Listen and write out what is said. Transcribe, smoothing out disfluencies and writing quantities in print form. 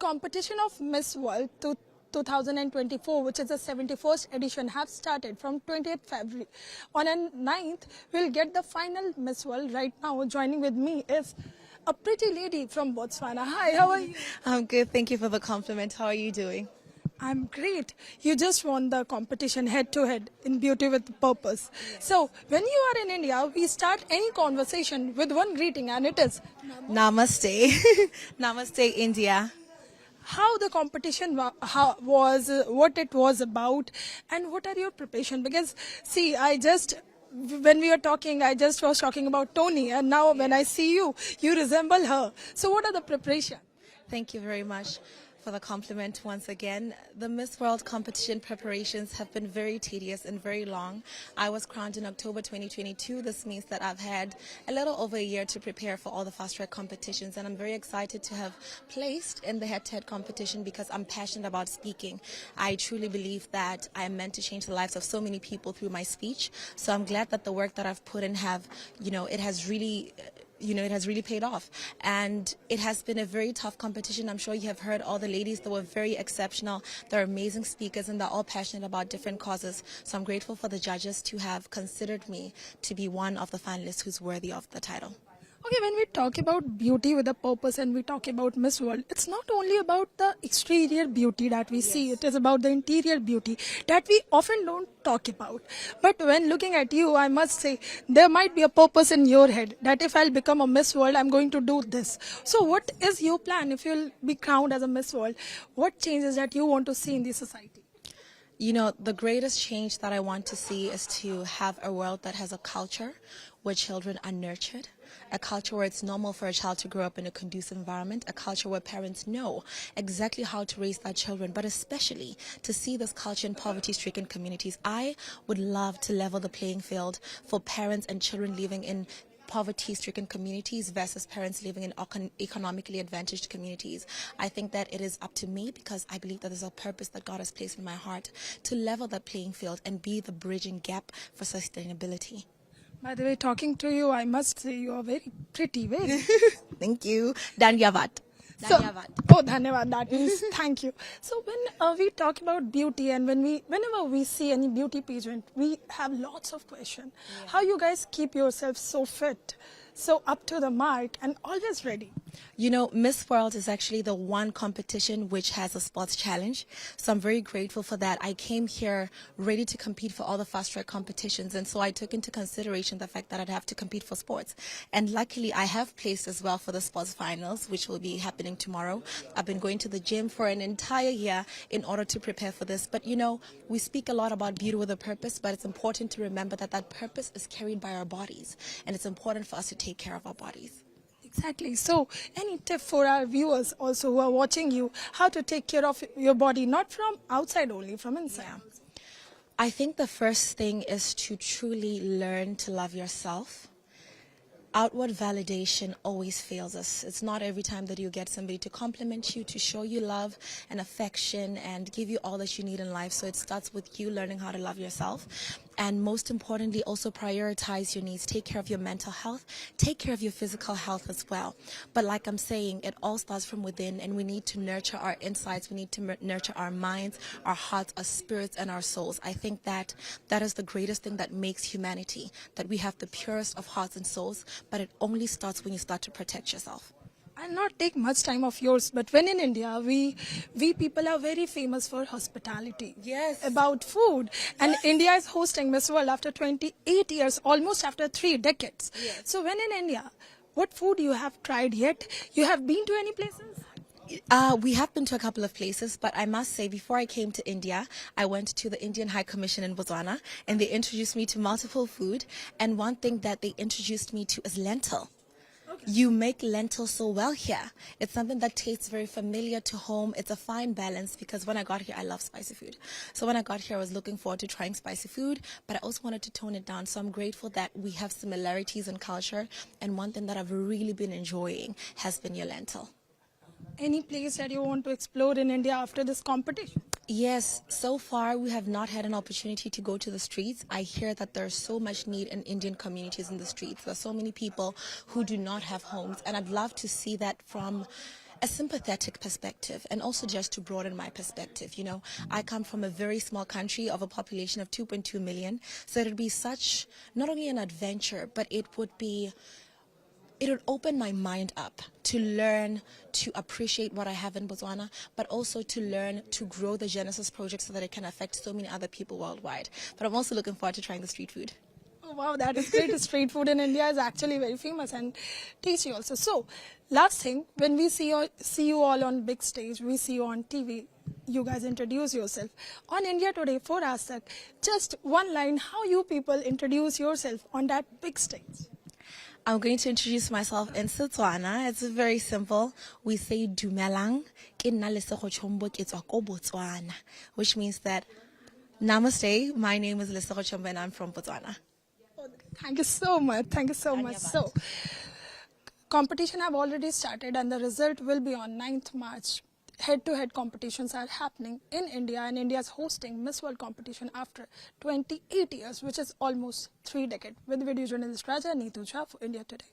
competition of Miss World 2024, which is the 71st edition, have started from 20th February. On the 9th, we'll get the final Miss World. Right now, joining with me is a pretty lady from Botswana. Hi, how are you? I'm good. Thank you for the compliment. How are you doing? I'm great. You just won the competition head-to-head in Beauty with Purpose. So, when you are in India, we start any conversation with one greeting, and it is Namaste. Namaste, India. how the competition was, what it was about, and what are your preparation? Because, see, when we were talking, I just was talking about Tony, and now when I see you, you resemble her. So, what are the preparation? Thank you very much for the compliment once again. The Miss World competition preparations have been very tedious and very long. I was crowned in October 2022. This means that I've had a little over a year to prepare for all the fast track competitions, and I'm very excited to have placed in the head-to-head competition because I'm passionate about speaking. I truly believe that I am meant to change the lives of so many people through my speech. So I'm glad that the work that I've put in it has really paid off. And it has been a very tough competition. I'm sure you have heard all the ladies that were very exceptional. They're amazing speakers and they're all passionate about different causes. So I'm grateful for the judges to have considered me to be one of the finalists who's worthy of the title. Okay, when we talk about beauty with a purpose and we talk about Miss World, it's not only about the exterior beauty that we see, it is about the interior beauty that we often don't talk about. But when looking at you, I must say, there might be a purpose in your head that if I'll become a Miss World, I'm going to do this. So what is your plan if you'll be crowned as a Miss World? What changes that you want to see in the society? You know, the greatest change that I want to see is to have a world that has a culture where children are nurtured, a culture where it's normal for a child to grow up in a conducive environment, a culture where parents know exactly how to raise their children, but especially to see this culture in poverty-stricken communities. I would love to level the playing field for parents and children living in poverty-stricken communities versus parents living in economically advantaged communities. I think that it is up to me, because I believe that there's a purpose that God has placed in my heart, to level that playing field and be the bridging gap for sustainability. By the way, talking to you, I must say you are very pretty. Very. Thank you. Dhanyavad. Dhanyavad, that means thank you. So when we talk about beauty and whenever we see any beauty pageant, we have lots of questions. Yeah. How you guys keep yourself so fit, so up to the mark and always ready? You know, Miss World is actually the one competition which has a sports challenge. So I'm very grateful for that. I came here ready to compete for all the fast track competitions. And so I took into consideration the fact that I'd have to compete for sports. And luckily, I have placed as well for the sports finals, which will be happening tomorrow. I've been going to the gym for an entire year in order to prepare for this. But, you know, we speak a lot about beauty with a purpose, but it's important to remember that that purpose is carried by our bodies. And it's important for us to take care of our bodies. Exactly. So, any tip for our viewers also who are watching you, how to take care of your body, not from outside only, from inside? Yeah. I think the first thing is to truly learn to love yourself. Outward validation always fails us. It's not every time that you get somebody to compliment you, to show you love and affection and give you all that you need in life. So it starts with you learning how to love yourself. And most importantly, also prioritize your needs. Take care of your mental health. Take care of your physical health as well. But like I'm saying, it all starts from within, and we need to nurture our insides. We need to nurture our minds, our hearts, our spirits, and our souls. I think that is the greatest thing that makes humanity, that we have the purest of hearts and souls, but it only starts when you start to protect yourself. I'll not take much time of yours, but when in India, we people are very famous for hospitality. Yes. About food. And India is hosting Miss World after 28 years, almost after 3 decades. Yes. So when in India, what food you have tried yet? You have been to any places? We have been to a couple of places, but I must say, before I came to India, I went to the Indian High Commission in Botswana, and they introduced me to multiple food. And one thing that they introduced me to is lentil. You make lentils so well here. It's something that tastes very familiar to home. It's a fine balance, because when I got here, I love spicy food. So when I got here, I was looking forward to trying spicy food, but I also wanted to tone it down. So I'm grateful that we have similarities in culture. And one thing that I've really been enjoying has been your lentil. Any place that you want to explore in India after this competition? Yes, so far we have not had an opportunity to go to the streets. I hear that there's so much need in Indian communities in the streets. There's so many people who do not have homes, and I'd love to see that from a sympathetic perspective, and also just to broaden my perspective. You know, I come from a very small country of a population of 2.2 million, so it would be such, not only an adventure, but it would open my mind up to learn to appreciate what I have in Botswana, but also to learn to grow the Genesis project so that it can affect so many other people worldwide. But I'm also looking forward to trying the street food. Oh, wow, that is great. Street food in India is actually very famous and tasty also. So, last thing, when we see you all on big stage, we see you on TV, you guys introduce yourself. On India Today, for Astak, just one line, how you people introduce yourself on that big stage? I'm going to introduce myself in Setswana. It's very simple. We say Dumelang, ke nna Lesego Chombo ke tswa ko Botswana, which means that Namaste, my name is Lesego Chombo and I'm from Botswana. Thank you so much. Thank you so much. So, competition have already started and the result will be on 9th March. Head-to-head competitions are happening in India, and India is hosting Miss World competition after 28 years, which is almost 3 decades. With video journalist Raja Neetu Jha for India Today.